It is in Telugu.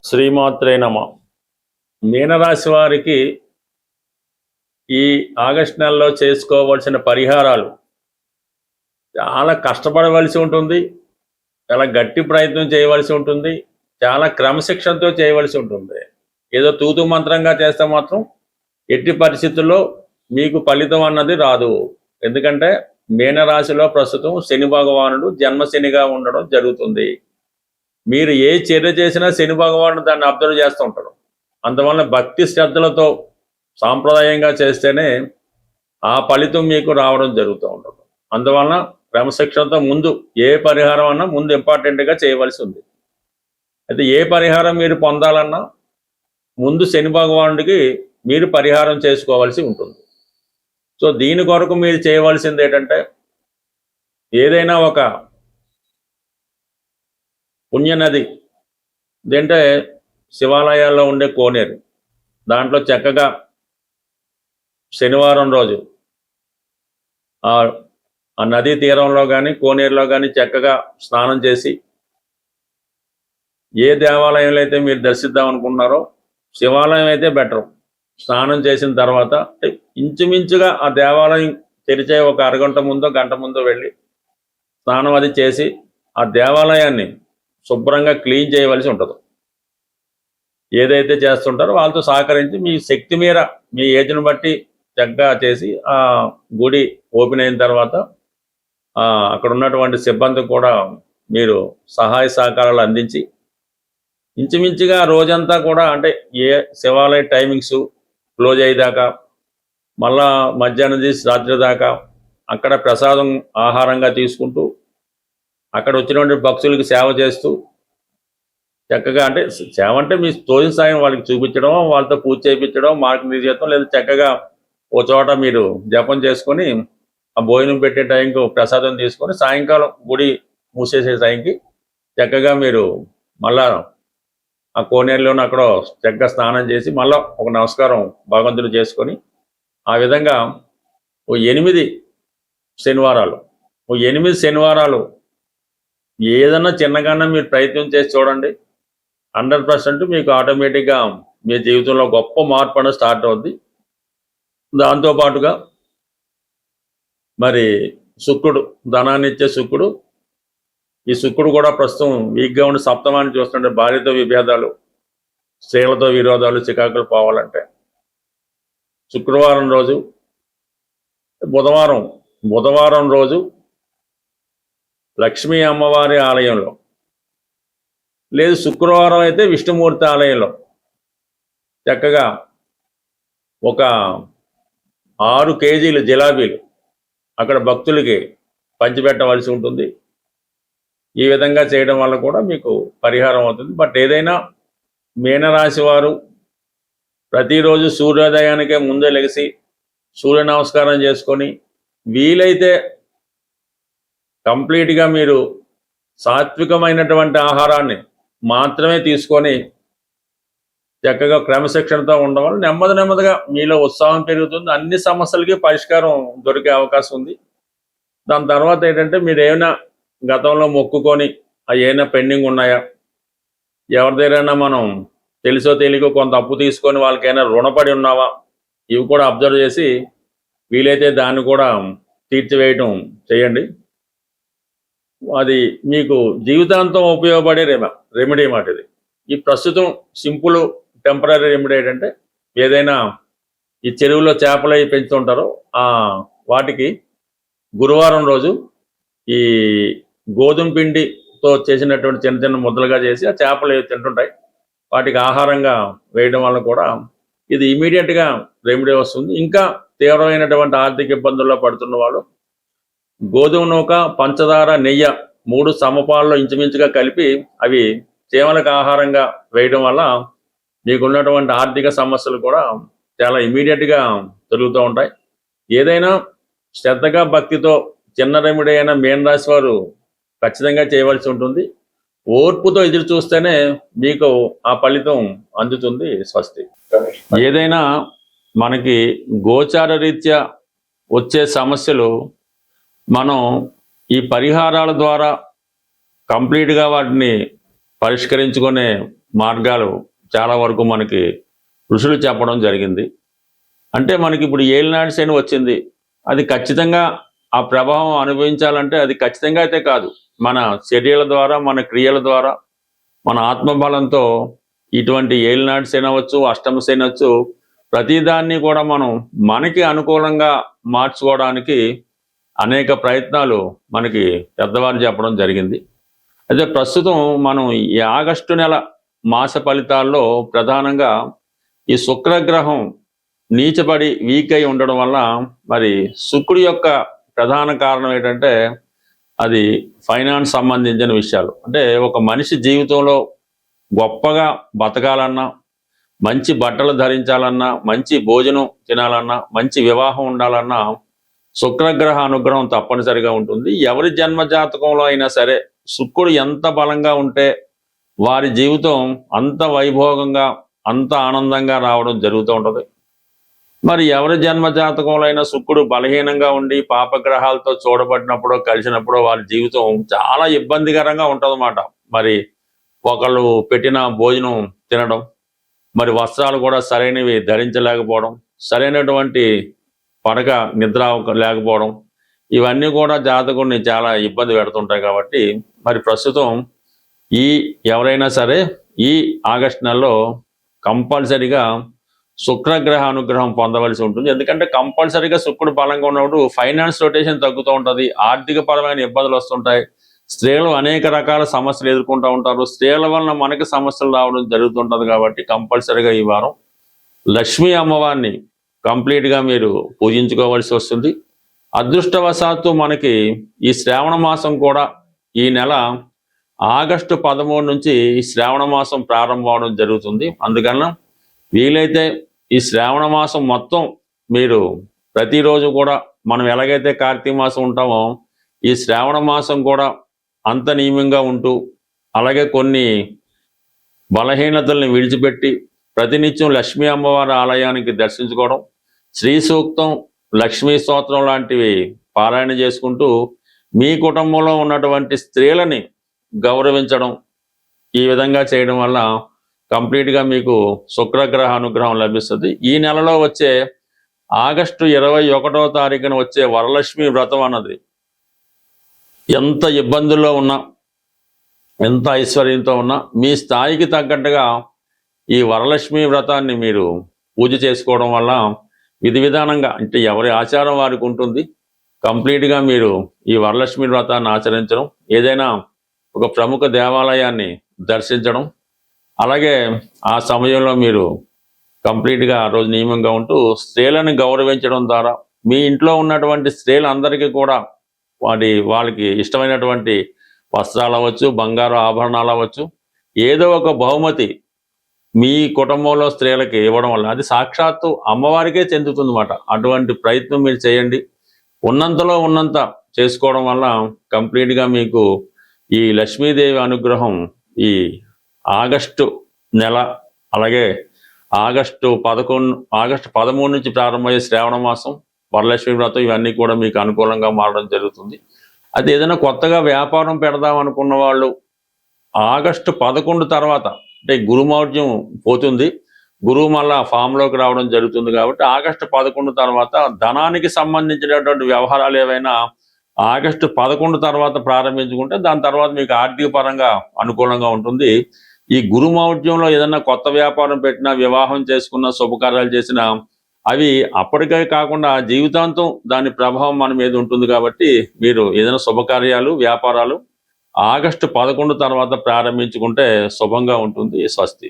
శ్రీమాత్రే నమ. మీనరాశి వారికి ఈ ఆగస్టు నెలలో చేసుకోవాల్సిన పరిహారాలు చాలా కష్టపడవలసి ఉంటుంది, చాలా గట్టి ప్రయత్నం చేయవలసి ఉంటుంది, చాలా క్రమశిక్షణతో చేయవలసి ఉంటుంది. ఏదో తూతు మంత్రంగా చేస్తే మాత్రం ఎట్టి పరిస్థితుల్లో మీకు ఫలితం అన్నది రాదు. ఎందుకంటే మీనరాశిలో ప్రస్తుతం శని భగవానుడు జన్మశనిగా ఉండడం జరుగుతుంది. మీరు ఏ చర్య చేసినా శని భగవానుడు దాన్ని అబ్జర్వ్ చేస్తూ ఉంటాడు. అందువల్ల భక్తి శ్రద్ధలతో సాంప్రదాయంగా చేస్తేనే ఆ ఫలితం మీకు రావడం జరుగుతూ ఉంటుంది. అందువలన క్రమశిక్షణతో ముందు ఏ పరిహారం అన్నా ముందు ఇంపార్టెంట్గా చేయవలసి ఉంది. అయితే ఏ పరిహారం మీరు పొందాలన్నా ముందు శని భగవానుడికి మీరు పరిహారం చేసుకోవాల్సి ఉంటుంది. సో దీని కొరకు మీరు చేయవలసింది ఏంటంటే, ఏదైనా ఒక పుణ్యనది ఏంటంటే శివాలయాల్లో ఉండే కోనేరు, దాంట్లో చక్కగా శనివారం రోజు ఆ నదీ తీరంలో కానీ కోనేరులో కానీ చక్కగా స్నానం చేసి, ఏ దేవాలయంలో అయితే మీరు దర్శిద్దాం అనుకుంటున్నారో శివాలయం అయితే బెటర్. స్నానం చేసిన తర్వాత ఇంచుమించుగా ఆ దేవాలయం తెరిచే ఒక అరగంట ముందో గంట ముందో వెళ్ళి స్నానం అది చేసి ఆ దేవాలయాన్ని శుభ్రంగా క్లీన్ చేయవలసి ఉంటుంది. ఏదైతే చేస్తుంటారో వాళ్ళతో సహకరించి మీ శక్తి మేర మీ ఏజ్ను బట్టి చక్కగా చేసి ఆ గుడి ఓపెన్ అయిన తర్వాత అక్కడ ఉన్నటువంటి సిబ్బందికి కూడా మీరు సహాయ సహకారాలు అందించి ఇంచుమించుగా రోజంతా కూడా, అంటే ఏ శివాలయ టైమింగ్స్ క్లోజ్ అయ్యేదాకా, మళ్ళా మధ్యాహ్నం తీసి రాత్రి దాకా అక్కడ ప్రసాదం ఆహారంగా తీసుకుంటూ అక్కడ వచ్చినటువంటి భక్తులకి సేవ చేస్తూ చక్కగా, అంటే సేవ అంటే మీ తోచిన సాయం వాళ్ళకి చూపించడం, వాళ్ళతో పూజ చేయించడం, మార్గం చేయడం, లేదా చక్కగా ఓ చోట మీరు జపం చేసుకొని ఆ భోజనం పెట్టే టైంకి ప్రసాదం తీసుకొని సాయంకాలం గుడి మూసేసే టైంకి చక్కగా మీరు మళ్ళా ఆ కోనేరులోనే అక్కడ చక్కగా స్నానం చేసి మళ్ళీ ఒక నమస్కారం భగవంతుడు చేసుకొని, ఆ విధంగా ఓ 8 శనివారాలు ఏదన్నా చిన్నగానే మీరు ప్రయత్నం చేసి చూడండి. 100% మీకు ఆటోమేటిక్గా మీ జీవితంలో గొప్ప మార్పు అనేది స్టార్ట్ అవుద్ది. దాంతోపాటుగా మరి శుక్రుడు, ధనాన్ని ఇచ్చే శుక్రుడు, ఈ శుక్రుడు కూడా ప్రస్తుతం వీక్గా ఉండి సప్తమాన్ని చూస్తుంటే భార్యతో విభేదాలు, స్త్రీలతో విరోధాలు, చికాకులు పోవాలంటే శుక్రవారం రోజు, బుధవారం రోజు లక్ష్మీ అమ్మవారి ఆలయంలో, లేదు శుక్రవారం అయితే విష్ణుమూర్తి ఆలయంలో చక్కగా ఒక 6 కేజీలు జిలాబీలు అక్కడ భక్తులకి పంచిపెట్టవలసి ఉంటుంది. ఈ విధంగా చేయడం వల్ల కూడా మీకు పరిహారం అవుతుంది. బట్ ఏదైనా మీనరాశి వారు ప్రతిరోజు సూర్యోదయానికే ముందే లెగిసి సూర్య నమస్కారం చేసుకొని, వీలైతే కంప్లీట్గా మీరు సాత్వికమైనటువంటి ఆహారాన్ని మాత్రమే తీసుకొని చక్కగా క్రమశిక్షణతో ఉండడం వల్ల నెమ్మదిగా మీలో ఉత్సాహం పెరుగుతుంది. అన్ని సమస్యలకి పరిష్కారం దొరికే అవకాశం ఉంది. దాని తర్వాత ఏంటంటే, మీరు ఏమైనా గతంలో మొక్కుకొని అవి ఏమైనా పెండింగ్ ఉన్నాయా, ఎవరి దగ్గరైనా మనం తెలుసో తెలియకో కొంత అప్పు తీసుకొని వాళ్ళకైనా రుణపడి ఉన్నావా, ఇవి కూడా అబ్జర్వ్ చేసి వీలైతే దాన్ని కూడా తీర్చివేయటం చేయండి. అది మీకు జీవితాంతం ఉపయోగపడే రెమెడీ మాట ఇది. ఈ ప్రస్తుతం సింపుల్ టెంపరీ రెమెడీ ఏంటంటే, ఏదైనా ఈ చెరువులో చేపలు అవి పెంచుతుంటారో వాటికి గురువారం రోజు ఈ గోధుమ పిండితో చేసినటువంటి చిన్న చిన్న ముద్దలుగా చేసి ఆ చేపలు తింటుంటాయి, వాటికి ఆహారంగా వేయడం వల్ల కూడా ఇది ఇమీడియట్గా రెమెడీ వస్తుంది. ఇంకా తీవ్రమైనటువంటి ఆర్థిక ఇబ్బందుల్లో పడుతున్న వాళ్ళు గోధుమ నూక, పంచదార, నెయ్యి 3 సమపాల్లో ఇంచుమించుగా కలిపి అవి చీమలకు ఆహారంగా వేయడం వల్ల మీకున్నటువంటి ఆర్థిక సమస్యలు కూడా చాలా ఇమీడియట్గా తొలుగుతూ ఉంటాయి. ఏదైనా శ్రద్ధగా భక్తితో చిన్న రెమెడీ అయినా మీనరాశి వారు ఖచ్చితంగా చేయవలసి ఉంటుంది. ఓర్పుతో ఎదురు చూస్తేనే మీకు ఆ ఫలితం అందుతుంది. స్వస్తి. ఏదైనా మనకి గోచార రీత్యా వచ్చే సమస్యలు మనం ఈ పరిహారాల ద్వారా కంప్లీట్గా వాటిని పరిష్కరించుకునే మార్గాలు చాలా వరకు మనకి ఋషులు చెప్పడం జరిగింది. అంటే మనకి ఇప్పుడు ఏలినాటి శని వచ్చింది, అది ఖచ్చితంగా ఆ ప్రభావం అనుభవించాలంటే అది ఖచ్చితంగా అయితే కాదు. మన చర్యల ద్వారా, మన క్రియల ద్వారా, మన ఆత్మబలంతో ఇటువంటి ఏలినాటి శని అవ్వచ్చు, అష్టమ శని అవచ్చు, ప్రతిదాన్ని కూడా మనం మనకి అనుకూలంగా మార్చుకోవడానికి అనేక ప్రయత్నాలు మనకి పెద్దవారు చెప్పడం జరిగింది. అయితే ప్రస్తుతం మనం ఈ ఆగస్టు నెల మాస ఫలితాల్లో ప్రధానంగా ఈ శుక్రగ్రహం నీచబడి వీక్ అయి ఉండడం వల్ల మరి శుక్రుడి యొక్క ప్రధాన కారణం ఏంటంటే అది ఫైనాన్స్ సంబంధించిన విషయాలు. అంటే ఒక మనిషి జీవితంలో గొప్పగా బతకాలన్నా, మంచి బట్టలు ధరించాలన్నా, మంచి భోజనం తినాలన్నా, మంచి వివాహం ఉండాలన్నా శుక్రగ్రహ అనుగ్రహం తప్పనిసరిగా ఉంటుంది. ఎవరి జన్మ జాతకంలో అయినా సరే శుక్రుడు ఎంత బలంగా ఉంటే వారి జీవితం అంత వైభోగంగా, అంత ఆనందంగా రావడం జరుగుతూ ఉంటుంది. మరి ఎవరి జన్మ జాతకంలో అయినా శుక్రుడు బలహీనంగా ఉండి పాపగ్రహాలతో చూడబడినప్పుడు, కలిసినప్పుడు వారి జీవితం చాలా ఇబ్బందికరంగా ఉంటుందన్నమాట. మరి ఒకళ్ళు పెట్టిన భోజనం తినడం, మరి వస్త్రాలు కూడా సరైనవి ధరించలేకపోవడం, సరైనటువంటి పడక నిద్ర లేకపోవడం, ఇవన్నీ కూడా జాతకుడిని చాలా ఇబ్బంది పెడుతుంటాయి. కాబట్టి మరి ప్రస్తుతం ఎవరైనా సరే ఈ ఆగస్టు నెలలో కంపల్సరిగా శుక్రగ్రహ అనుగ్రహం పొందవలసి ఉంటుంది. ఎందుకంటే కంపల్సరిగా శుక్రుడు బలంగా ఉన్నప్పుడు ఫైనాన్స్ రొటేషన్ తగ్గుతూ ఉంటుంది, ఆర్థిక పరమైన ఇబ్బందులు వస్తుంటాయి, స్త్రీలు అనేక రకాల సమస్యలు ఎదుర్కొంటూ ఉంటారు, స్త్రీల వలన మనకి సమస్యలు రావడం జరుగుతుంటుంది. కాబట్టి కంపల్సరిగా ఈ వారం లక్ష్మీ అమ్మవారిని కంప్లీట్గా మీరు పూజించుకోవాల్సి వస్తుంది. అదృష్టవశాత్తు మనకి ఈ శ్రావణ మాసం కూడా ఈ నెల ఆగస్టు 13 నుంచి ఈ శ్రావణ మాసం ప్రారంభం అవడం జరుగుతుంది. అందుకన్నా వీలైతే ఈ శ్రావణ మాసం మొత్తం మీరు ప్రతిరోజు కూడా మనం ఎలాగైతే కార్తీక మాసం ఉంటామో ఈ శ్రావణ మాసం కూడా అంత నియమంగా ఉంటూ, అలాగే కొన్ని బలహీనతల్ని విడిచిపెట్టి ప్రతినిత్యం లక్ష్మీ అమ్మవారి ఆలయానికి దర్శించుకోవడం, శ్రీ సూక్తం, లక్ష్మీ స్తోత్రం లాంటివి పారాయణ చేసుకుంటూ మీ కుటుంబంలో ఉన్నటువంటి స్త్రీలని గౌరవించడం, ఈ విధంగా చేయడం వల్ల కంప్లీట్గా మీకు శుక్రగ్రహ అనుగ్రహం లభిస్తుంది. ఈ నెలలో వచ్చే ఆగస్టు 21వ తారీఖున వచ్చే వరలక్ష్మి వ్రతం అన్నది ఎంత ఇబ్బందుల్లో ఉన్నా, ఎంత ఐశ్వర్యంతో ఉన్నా మీ స్థాయికి తగ్గట్టుగా ఈ వరలక్ష్మి వ్రతాన్ని మీరు పూజ చేసుకోవడం వల్ల విధి విధానంగా, అంటే ఎవరి ఆచారం వారికి ఉంటుంది, కంప్లీట్గా మీరు ఈ వరలక్ష్మి వ్రతాన్ని ఆచరించడం, ఏదైనా ఒక ప్రముఖ దేవాలయాన్ని దర్శించడం, అలాగే ఆ సమయంలో మీరు కంప్లీట్గా ఆ రోజు నియమంగా ఉంటూ స్త్రీలను గౌరవించడం ద్వారా మీ ఇంట్లో ఉన్నటువంటి స్త్రీలందరికీ కూడా వాళ్ళకి ఇష్టమైనటువంటి వస్త్రాలు అవ్వచ్చు, బంగారు ఆభరణాలు అవ్వచ్చు, ఏదో ఒక బహుమతి మీ కుటుంబంలో స్త్రీలకి ఇవ్వడం వల్ల అది సాక్షాత్తు అమ్మవారికే చెందుతుంది అన్నమాట. అటువంటి ప్రయత్నం మీరు చేయండి. ఉన్నంతలో ఉన్నంత చేసుకోవడం వల్ల కంప్లీట్గా మీకు ఈ లక్ష్మీదేవి అనుగ్రహం ఈ ఆగస్టు నెల, అలాగే ఆగస్టు 13 నుంచి ప్రారంభమయ్యే శ్రావణ మాసం, వరలక్ష్మి వ్రతం, ఇవన్నీ కూడా మీకు అనుకూలంగా మారడం జరుగుతుంది. అది ఏదైనా కొత్తగా వ్యాపారం పెడదాం అనుకున్న వాళ్ళు ఆగస్టు 11 తర్వాత, అంటే గురుమౌఢ్యం పోతుంది, గురువు మళ్ళా ఫామ్లోకి రావడం జరుగుతుంది. కాబట్టి ఆగస్టు 11 తర్వాత ధనానికి సంబంధించినటువంటి వ్యవహారాలు ఏవైనా ఆగస్టు 11 తర్వాత ప్రారంభించుకుంటే దాని తర్వాత మీకు ఆర్థిక పరంగా అనుకూలంగా ఉంటుంది. ఈ గురుమౌఢ్యంలో ఏదైనా కొత్త వ్యాపారం పెట్టినా, వివాహం చేసుకున్న, శుభకార్యాలు చేసినా అవి అప్పటికే కాకుండా జీవితాంతం దాని ప్రభావం మన మీద ఉంటుంది. కాబట్టి మీరు ఏదైనా శుభకార్యాలు, వ్యాపారాలు ఆగస్టు 11 తర్వాత ప్రారంభించుకుంటే శుభంగా ఉంటుంది. స్వస్తి.